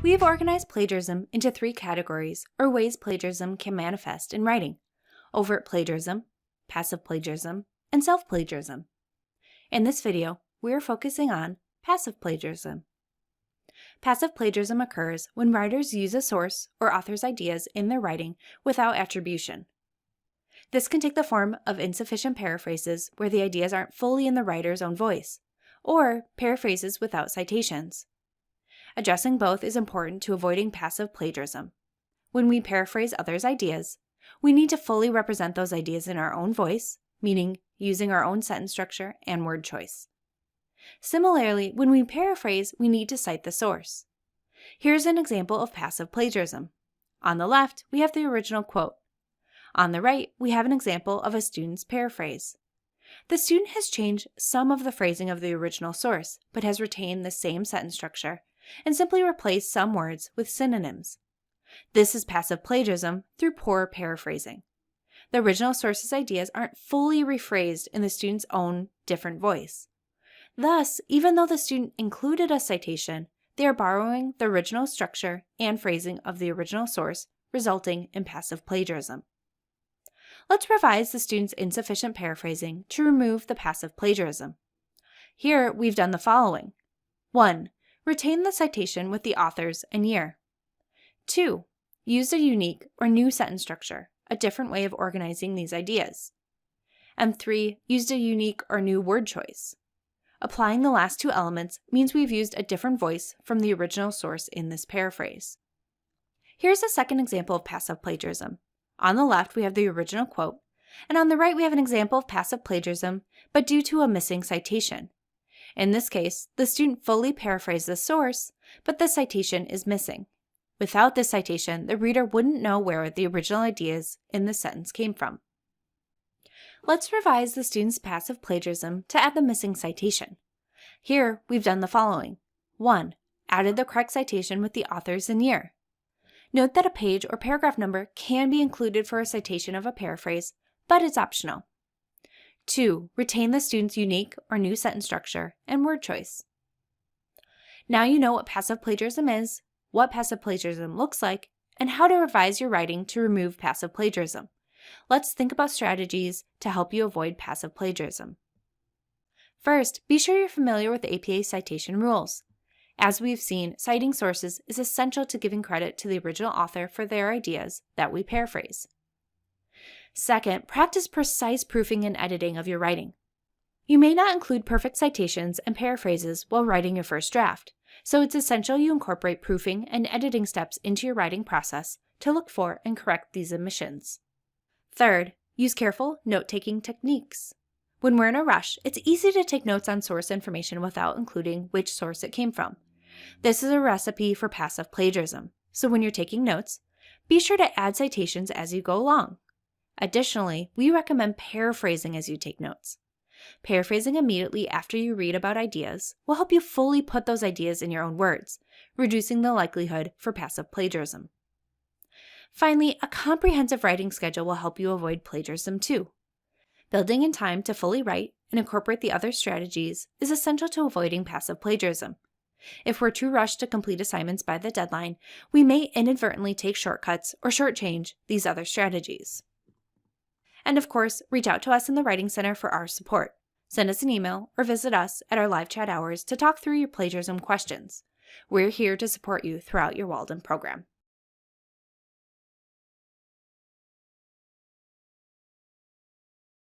We have organized plagiarism into 3 categories, or ways plagiarism can manifest in writing: overt plagiarism, passive plagiarism, and self-plagiarism. In this video, we are focusing on passive plagiarism. Passive plagiarism occurs when writers use a source or author's ideas in their writing without attribution. This can take the form of insufficient paraphrases where the ideas aren't fully in the writer's own voice, or paraphrases without citations. Addressing both is important to avoiding passive plagiarism. When we paraphrase others' ideas, we need to fully represent those ideas in our own voice, meaning using our own sentence structure and word choice. Similarly, when we paraphrase, we need to cite the source. Here's an example of passive plagiarism. On the left, we have the original quote. On the right, we have an example of a student's paraphrase. The student has changed some of the phrasing of the original source, but has retained the same sentence structure and simply replaced some words with synonyms. This is passive plagiarism through poor paraphrasing. The original source's ideas aren't fully rephrased in the student's own different voice. Thus, even though the student included a citation, they are borrowing the original structure and phrasing of the original source, resulting in passive plagiarism. Let's revise the student's insufficient paraphrasing to remove the passive plagiarism. Here, we've done the following. 1. Retain the citation with the authors and year. 2. Use a unique or new sentence structure, a different way of organizing these ideas. And 3. Used a unique or new word choice. Applying the last 2 elements means we've used a different voice from the original source in this paraphrase. Here's a second example of passive plagiarism. On the left, we have the original quote, and on the right, we have an example of passive plagiarism, but due to a missing citation. In this case, the student fully paraphrased the source, but the citation is missing. Without this citation, the reader wouldn't know where the original ideas in the sentence came from. Let's revise the student's passive plagiarism to add the missing citation. Here, we've done the following. 1. Added the correct citation with the authors and year. Note that a page or paragraph number can be included for a citation of a paraphrase, but it's optional. 2. Retain the student's unique or new sentence structure and word choice. Now you know what passive plagiarism is, what passive plagiarism looks like, and how to revise your writing to remove passive plagiarism. Let's think about strategies to help you avoid passive plagiarism. First, be sure you're familiar with the APA citation rules. As we've seen, citing sources is essential to giving credit to the original author for their ideas that we paraphrase. Second, practice precise proofing and editing of your writing. You may not include perfect citations and paraphrases while writing your first draft, so it's essential you incorporate proofing and editing steps into your writing process to look for and correct these omissions. Third, use careful note-taking techniques. When we're in a rush, it's easy to take notes on source information without including which source it came from. This is a recipe for passive plagiarism, so when you're taking notes, be sure to add citations as you go along. Additionally, we recommend paraphrasing as you take notes. Paraphrasing immediately after you read about ideas will help you fully put those ideas in your own words, reducing the likelihood for passive plagiarism. Finally, a comprehensive writing schedule will help you avoid plagiarism too. Building in time to fully write and incorporate the other strategies is essential to avoiding passive plagiarism. If we're too rushed to complete assignments by the deadline, we may inadvertently take shortcuts or shortchange these other strategies. And of course, reach out to us in the Writing Center for our support. Send us an email or visit us at our live chat hours to talk through your plagiarism questions. We're here to support you throughout your Walden program.